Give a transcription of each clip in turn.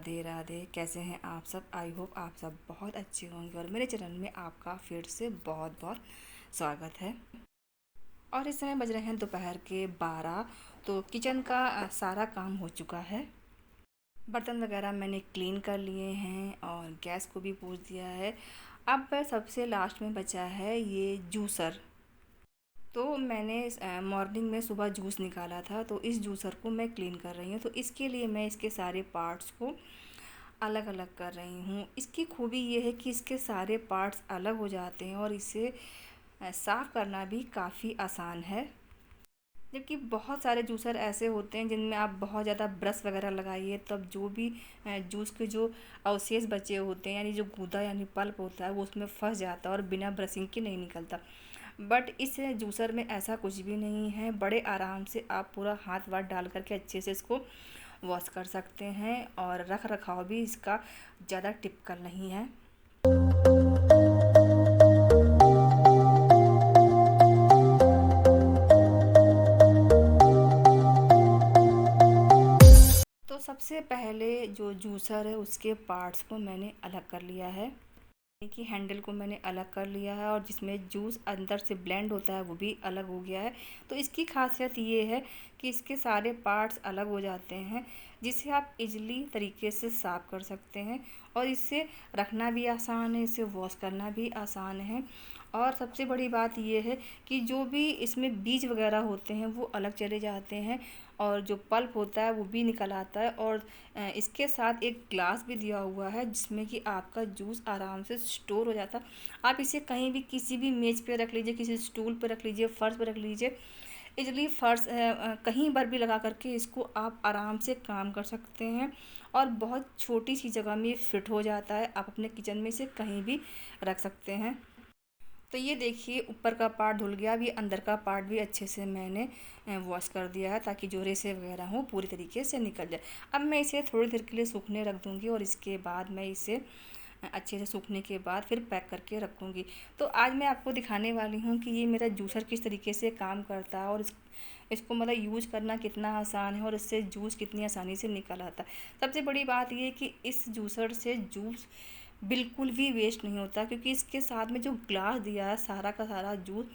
राधे राधे। कैसे हैं आप सब? आई होप आप सब बहुत अच्छे होंगे और मेरे चैनल में आपका फिर से बहुत बहुत स्वागत है। और इस समय बज रहे हैं दोपहर के 12। तो किचन का सारा काम हो चुका है। बर्तन वगैरह मैंने क्लीन कर लिए हैं और गैस को भी पोंछ दिया है। अब सबसे लास्ट में बचा है ये जूसर। तो मैंने मॉर्निंग में सुबह जूस निकाला था, तो इस जूसर को मैं क्लीन कर रही हूँ। तो इसके लिए मैं इसके सारे पार्ट्स को अलग अलग कर रही हूँ। इसकी खूबी ये है कि इसके सारे पार्ट्स अलग हो जाते हैं और इसे साफ़ करना भी काफ़ी आसान है। जबकि बहुत सारे जूसर ऐसे होते हैं जिनमें आप बहुत ज़्यादा ब्रश वगैरह लगाइए तब जो भी जूस के जो अवशेष बचे होते हैं, यानी जो गूदा यानी पल्प होता है, वो उसमें फंस जाता है और बिना ब्रशिंग के नहीं निकलता। बट इस जूसर में ऐसा कुछ भी नहीं है। बड़े आराम से आप पूरा हाथ वाथ डाल करके अच्छे से इसको वॉश कर सकते हैं और रख रखाव भी इसका ज़्यादा टिपिकल नहीं है। तो सबसे पहले जो जूसर है उसके पार्ट्स को मैंने अलग कर लिया है। कि हैंडल को मैंने अलग कर लिया है और जिसमें जूस अंदर से ब्लेंड होता है वो भी अलग हो गया है। तो इसकी खासियत ये है कि इसके सारे पार्ट्स अलग हो जाते हैं, जिसे आप इजीली तरीके से साफ़ कर सकते हैं और इससे रखना भी आसान है, इसे वॉश करना भी आसान है। और सबसे बड़ी बात ये है कि जो भी इसमें बीज वगैरह होते हैं वो अलग चले जाते हैं और जो पल्प होता है वो भी निकल आता है। और इसके साथ एक ग्लास भी दिया हुआ है जिसमें कि आपका जूस आराम से स्टोर हो जाता है। आप इसे कहीं भी किसी भी मेज़ पे रख लीजिए, किसी स्टूल पे रख लीजिए, फ़र्श पे रख लीजिए, इजली फ़र्श कहीं पर भी लगा करके इसको आप आराम से काम कर सकते हैं और बहुत छोटी सी जगह में फ़िट हो जाता है। आप अपने किचन में इसे कहीं भी रख सकते हैं। तो ये देखिए ऊपर का पार्ट धुल गया, अभी अंदर का पार्ट भी अच्छे से मैंने वॉश कर दिया है ताकि जो रेसे वगैरह हों पूरी तरीके से निकल जाए। अब मैं इसे थोड़ी देर के लिए सूखने रख दूँगी और इसके बाद मैं इसे अच्छे से सूखने के बाद फिर पैक करके रखूँगी। तो आज मैं आपको दिखाने वाली हूँ कि ये मेरा जूसर किस तरीके से काम करता है और इसको मतलब यूज करना कितना आसान है और इससे जूस कितनी आसानी से निकल आता है। सबसे बड़ी बात ये कि इस जूसर से जूस बिल्कुल भी वेस्ट नहीं होता, क्योंकि इसके साथ में जो ग्लास दिया है सारा का सारा जूस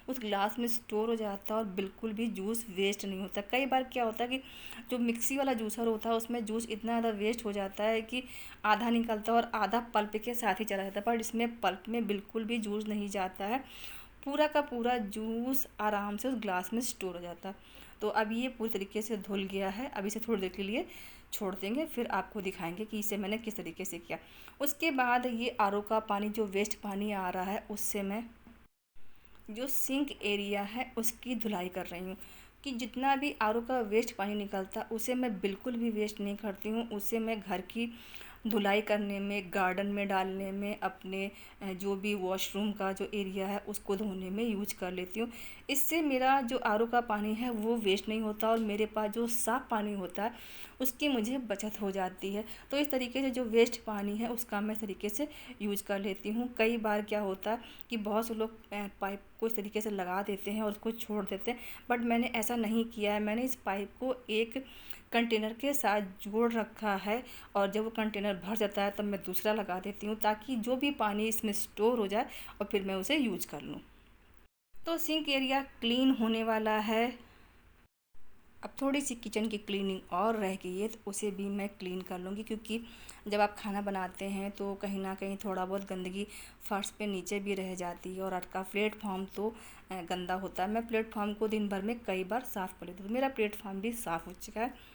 उस ग्लास में स्टोर हो जाता है और बिल्कुल भी जूस वेस्ट नहीं होता। कई बार क्या होता है कि जो मिक्सी वाला जूसर होता है उसमें जूस इतना ज़्यादा वेस्ट हो जाता है कि आधा निकलता है और आधा पल्प के साथ ही चला जाता है, पर इसमें पल्प में बिल्कुल भी जूस नहीं जाता है। पूरा का पूरा जूस आराम से उस ग्लास में स्टोर हो जाता है। तो अब ये पूरी तरीके से धुल गया है। अब इसे थोड़ी देर के लिए छोड़ देंगे, फिर आपको दिखाएंगे कि इसे मैंने किस तरीके से किया। उसके बाद ये आरओ का पानी, जो वेस्ट पानी आ रहा है, उससे मैं जो सिंक एरिया है उसकी धुलाई कर रही हूँ। कि जितना भी आरओ का वेस्ट पानी निकलता उसे मैं बिल्कुल भी वेस्ट नहीं करती हूँ। उसे मैं घर की धुलाई करने में, गार्डन में डालने में, अपने जो भी वॉशरूम का जो एरिया है उसको धोने में यूज कर लेती हूँ। इससे मेरा जो आरओ का पानी है वो वेस्ट नहीं होता और मेरे पास जो साफ़ पानी होता है उसकी मुझे बचत हो जाती है। तो इस तरीके से जो वेस्ट पानी है उसका मैं इस तरीके से यूज कर लेती हूँ। कई बार क्या होता है कि बहुत से लोग पाइप को इस तरीके से लगा देते हैं और उसको छोड़ देते हैं, बट मैंने ऐसा नहीं किया है। मैंने इस पाइप को एक कंटेनर के साथ जोड़ रखा है और जब वो कंटेनर भर जाता है तब मैं दूसरा लगा देती हूँ ताकि जो भी पानी इसमें स्टोर हो जाए और फिर मैं उसे यूज कर लूँ। तो सिंक एरिया क्लीन होने वाला है। अब थोड़ी सी किचन की क्लीनिंग और रह गई है, तो उसे भी मैं क्लीन कर लूँगी, क्योंकि जब आप खाना बनाते हैं तो कहीं ना कहीं थोड़ा बहुत गंदगी फर्श पे नीचे भी रह जाती है और आपका प्लेटफॉर्म तो गंदा होता है। मैं प्लेटफॉर्म को दिन भर में कई बार साफ़ कर लेती हूँ। तो मेरा प्लेटफॉर्म भी साफ़ हो चुका है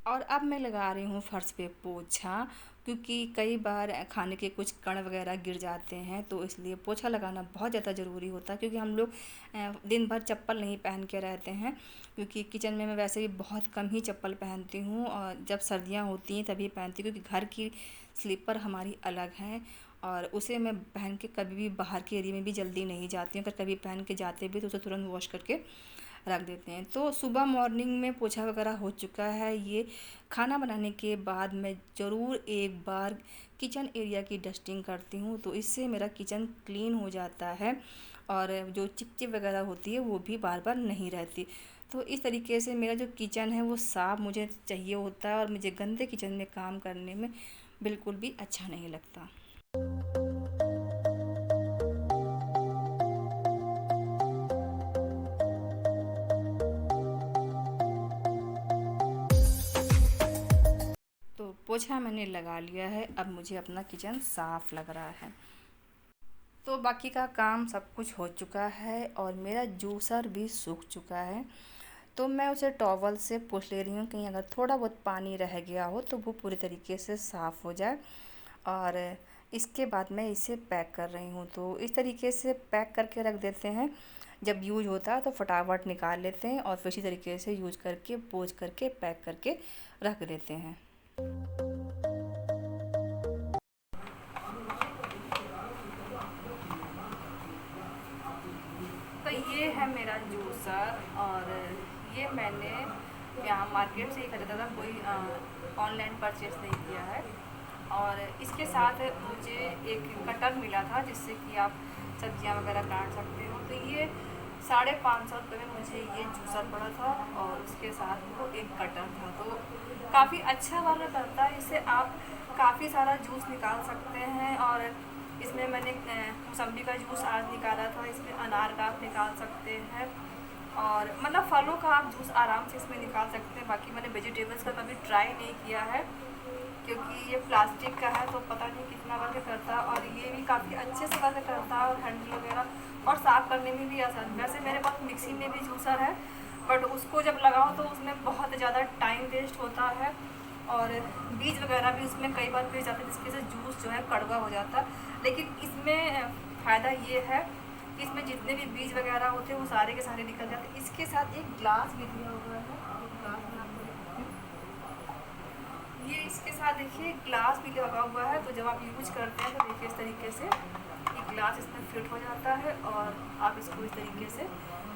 और अब मैं लगा रही हूँ फर्श पे पोछा, क्योंकि कई बार खाने के कुछ कण वगैरह गिर जाते हैं, तो इसलिए पोछा लगाना बहुत ज़्यादा ज़रूरी होता है। क्योंकि हम लोग दिन भर चप्पल नहीं पहन के रहते हैं, क्योंकि किचन में मैं वैसे भी बहुत कम ही चप्पल पहनती हूँ और जब सर्दियाँ होती हैं तभी पहनती हूँ, क्योंकि घर की स्लीपर हमारी अलग हैं और उसे मैं पहन के कभी भी बाहर के एरिया में भी जल्दी नहीं जाती हूँ। अगर कभी पहन के जाते भी तो उसे तुरंत वॉश करके रख देते हैं। तो सुबह मॉर्निंग में पोछा वगैरह हो चुका है। ये खाना बनाने के बाद मैं ज़रूर एक बार किचन एरिया की डस्टिंग करती हूँ, तो इससे मेरा किचन क्लीन हो जाता है और जो चिपचिप वगैरह होती है वो भी बार बार नहीं रहती। तो इस तरीके से मेरा जो किचन है वो साफ़ मुझे चाहिए होता है और मुझे गंदे किचन में काम करने में बिल्कुल भी अच्छा नहीं लगता। तो पोछा मैंने लगा लिया है, अब मुझे अपना किचन साफ़ लग रहा है। तो बाकी का काम सब कुछ हो चुका है और मेरा जूसर भी सूख चुका है। तो मैं उसे टॉवल से पोंछ ले रही हूँ, कहीं अगर थोड़ा बहुत पानी रह गया हो तो वो पूरी तरीके से साफ़ हो जाए। और इसके बाद मैं इसे पैक कर रही हूँ। तो इस तरीके से पैक करके रख देते हैं, जब यूज होता है तो फटाफट निकाल लेते हैं और फिर इसी तरीके से यूज करके पोंछ करके पैक करके रख देते हैं। तो ये है मेरा जूसर और ये मैंने यहाँ मार्केट से ही खरीदा था, कोई ऑनलाइन परचेस नहीं किया है। और इसके साथ मुझे एक कटर मिला था जिससे कि आप सब्जियाँ वगैरह काट सकते हो। तो ये 550 रुपये में मुझे ये जूसर पड़ा था और उसके साथ वो एक कटर था। तो काफ़ी अच्छा वाला करता है, इससे आप काफ़ी सारा जूस निकाल सकते हैं। और इसमें मैंने मौसम्बी का जूस आज निकाला था, इसमें अनार का आप निकाल सकते हैं और मतलब फलों का आप जूस आराम से इसमें निकाल सकते हैं। बाकी मैंने वेजिटेबल्स का कभी ट्राई नहीं किया है क्योंकि ये प्लास्टिक का है तो पता नहीं कितना वर्क करता है। और ये भी काफ़ी अच्छे से वर्क करता है और हैंडल वगैरह और साफ़ करने में भी आसान। वैसे मेरे पास मिक्सी में भी जूसर है बट उसको जब लगाओ तो उसमें बहुत ज़्यादा टाइम वेस्ट होता है और बीज वगैरह भी उसमें कई बार गिर जाते हैं जिसकी वजह से जूस जो है कड़वा हो जाता है। लेकिन इसमें फ़ायदा ये है कि इसमें जितने भी बीज वगैरह होते हैं वो सारे के सारे निकल जाते हैं। इसके साथ एक ग्लास भी दिया हुआ है, ग्लास में आपको दिखाती हूँ। ये इसके साथ देखिए ग्लास भी लगा हुआ है, तो जब आप यूज करते हैं तो देखिए इस तरीके से ये ग्लास इसमें फिट हो जाता है और आप इसको इस तरीके से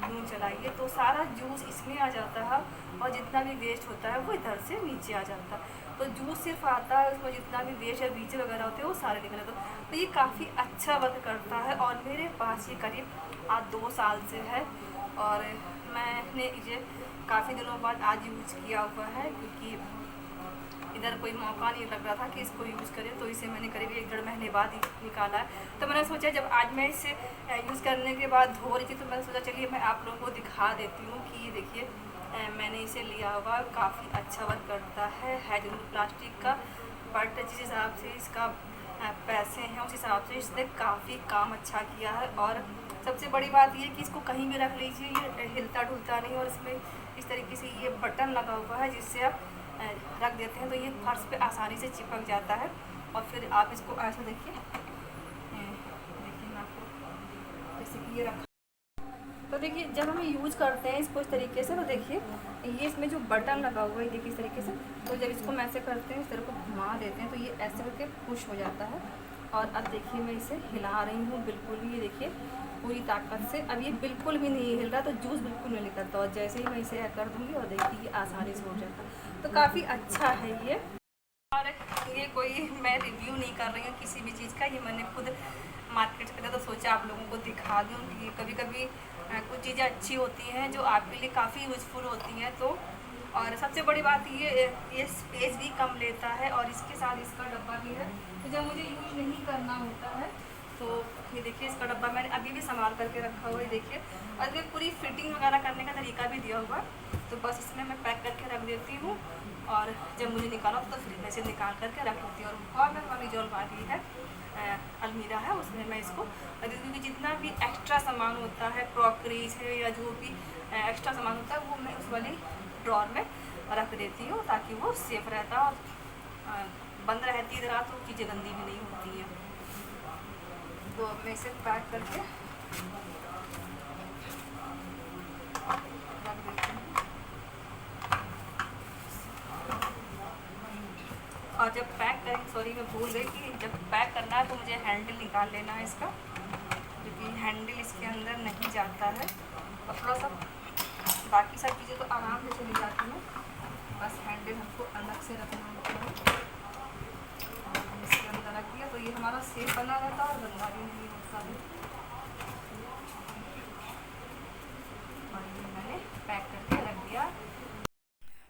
यूँ चलाइए तो सारा जूस इसमें आ जाता है और जितना भी वेस्ट होता है वो इधर से नीचे आ जाता है। तो जूस सिर्फ आता है, उसमें जितना भी वेस्ट या बीज वगैरह होते हैं वो सारे निकल जाते हैं। तो ये काफ़ी अच्छा वर्क करता है और मेरे पास ये करीब आज 2 साल से है और मैंने इसे काफ़ी दिनों बाद आज यूज किया हुआ है क्योंकि इधर कोई मौका नहीं लग रहा था कि इसको यूज़ करें। तो इसे मैंने करीब 1-1.5 महीने बाद निकाला है। तो मैंने सोचा जब आज मैं इसे यूज़ करने के बाद धो रही थी तो मैंने सोचा चलिए मैं आप लोगों को दिखा देती हूँ कि ये देखिए मैंने इसे लिया हुआ, काफ़ी अच्छा वर्क करता है जरूर प्लास्टिक का बट जिस हिसाब से इसका पैसे हैं उस हिसाब से इसने काफ़ी काम अच्छा किया है। और सबसे बड़ी बात ये कि इसको कहीं भी रख लीजिए ये हिलता डुलता नहीं और इसमें इस तरीके से ये बटन लगा हुआ है जिससे आप रख देते हैं तो ये फर्श पे आसानी से चिपक जाता है। और फिर आप इसको ऐसा देखिए मैं आपको जैसे कि ये रखा तो देखिए जब हम यूज करते हैं इसको इस तरीके से तो देखिए ये इसमें जो बटन लगा हुआ है देखिए इस तरीके से। तो जब इसको हम ऐसे करते हैं इस तरह को घुमा देते हैं तो ये ऐसे करके पुश हो जाता है। और अब देखिए मैं इसे हिला रही हूँ बिल्कुल भी, ये देखिए पूरी ताकत से अब ये बिल्कुल भी नहीं हिल रहा, तो जूस बिल्कुल नहीं निकलता। और जैसे ही मैं इसे कर दूँगी और देखिए ये आसानी से हो जाता है। तो काफ़ी अच्छा है ये। और ये कोई मैं रिव्यू नहीं कर रही हूँ किसी भी चीज़ का, ये मैंने खुद मार्केट से खरीदा तो सोचा आप लोगों को दिखा दूँ कि कभी कभी कुछ चीज़ें अच्छी होती हैं जो आपके लिए काफ़ी यूज़फुल होती हैं। तो और सबसे बड़ी बात ये स्पेस भी कम लेता है और इसके साथ इसका डब्बा भी है। तो जब मुझे यूज नहीं करना होता है तो ये देखिए इसका डब्बा मैंने अभी भी संभाल करके रखा हुआ है देखिए। और इसमें पूरी फिटिंग वगैरह करने का तरीका भी दिया हुआ, तो बस इसमें मैं पैक करके रख देती हूँ और जब मुझे निकाला तो फिर मैं इसे निकाल करके रख देती हूँ। और मैं वाली जो अलमारी है अलमीरा है उसमें मैं इसको क्योंकि जितना भी एक्स्ट्रा सामान होता है क्रॉकरीज है या जो भी एक्स्ट्रा सामान होता है वो मैं उस वाली ड्रॉर में रख देती हूँ ताकि वो सेफ रहता और बंद रहती है रात तो चीज़ें गंदी भी नहीं होती हैं। तो मैं इसे पैक करके रख देती हूँ। और जब पैक करें सॉरी मैं भूल गई कि जब पैक करना है तो मुझे हैंडल निकाल लेना है इसका, क्योंकि हैंडल इसके अंदर नहीं जाता है। और थोड़ा सा बाकी सब चीज़ें तो आराम से चली जाती हैं, बस हैंडल हमको अलग से रखना होता है। इसके अंदर रख दिया तो ये हमारा सेफ बना रहता है और गंदा भी नहीं होता है। और ये मैंने पैक करके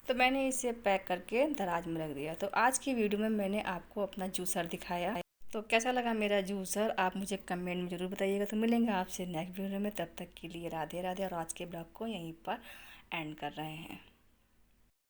तो मैंने इसे पैक करके दराज में रख दिया। तो आज की वीडियो में मैंने आपको अपना जूसर दिखाया। तो कैसा लगा मेरा जूसर आप मुझे कमेंट में ज़रूर बताइएगा। तो मिलेंगे आपसे नेक्स्ट वीडियो में, तब तक के लिए राधे राधे। और आज के ब्लॉग को यहीं पर एंड कर रहे हैं।